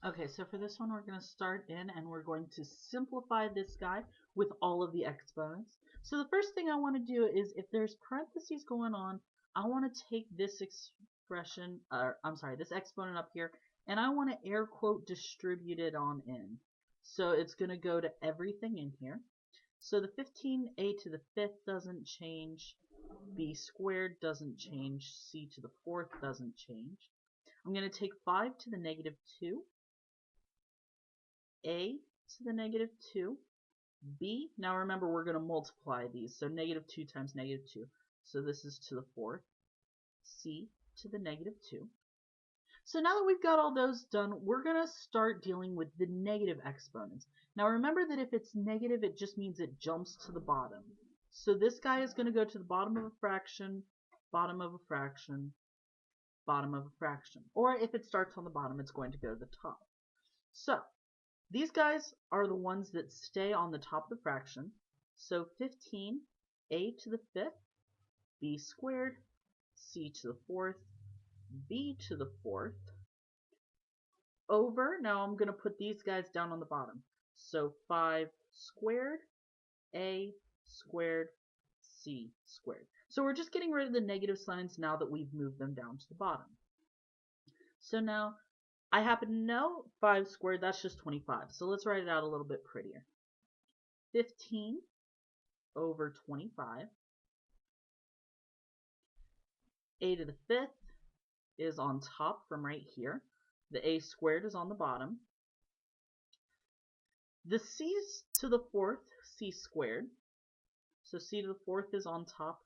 Okay, so for this one, we're going to start in and we're going to simplify this guy with all of the exponents. So the first thing I want to do is if there's parentheses going on, I want to take this expression, this exponent up here, and I want to air quote distribute it on in. So it's going to go to everything in here. So the 15a to the 5th doesn't change, b squared doesn't change, c to the 4th doesn't change. I'm going to take 5 to the negative 2, a to the negative 2, b, now remember we're going to multiply these, so negative 2 times negative 2, so this is to the 4th, c to the negative 2. So now that we've got all those done, we're going to start dealing with the negative exponents. Now remember that if it's negative, it just means it jumps to the bottom. So this guy is going to go to the bottom of a fraction, bottom of a fraction, bottom of a fraction. Or if it starts on the bottom, it's going to go to the top. So these guys are the ones that stay on the top of the fraction. So 15, a to the 5th, b squared, c to the 4th, b to the 4th, over, now I'm going to put these guys down on the bottom. So 5 squared, a squared, c squared. So we're just getting rid of the negative signs now that we've moved them down to the bottom. So now I happen to know 5 squared, that's just 25. So let's write it out a little bit prettier. 15 over 25. A to the 5th is on top from right here. The a squared is on the bottom. The c to the 4th, c squared. So c to the 4th is on top,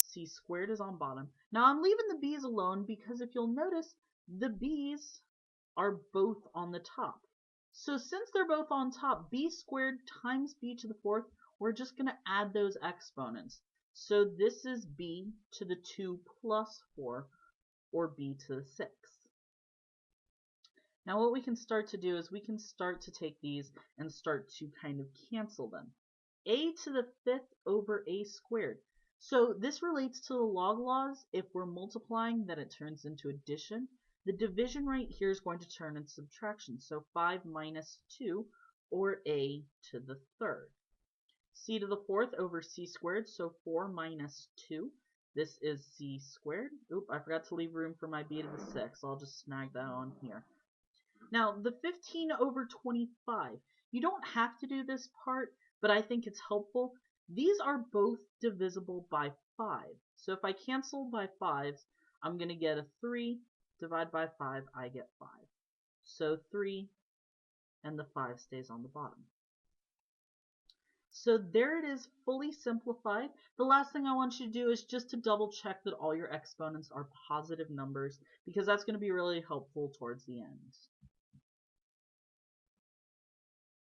c squared is on bottom. Now I'm leaving the b's alone because if you'll notice, the b's are both on the top. So since they're both on top, b squared times b to the 4th, we're just going to add those exponents. So this is b to the 2 plus 4, or b to the 6. Now what we can start to do is we can start to take these and start to kind of cancel them. A to the 5th over a squared. So this relates to the log laws. If we're multiplying, then it turns into addition. The division right here is going to turn into subtraction. So 5 minus 2, or a to the 3rd. C to the 4th over c squared, so 4 minus 2. This is c squared. Oop, I forgot to leave room for my b to the 6. I'll just snag that on here. Now, the 15 over 25. You don't have to do this part, but I think it's helpful. These are both divisible by 5. So if I cancel by 5s, I'm going to get a 3. Divide by 5, I get 5. So 3, and the 5 stays on the bottom. So there it is, fully simplified. The last thing I want you to do is just to double check that all your exponents are positive numbers, because that's going to be really helpful towards the end.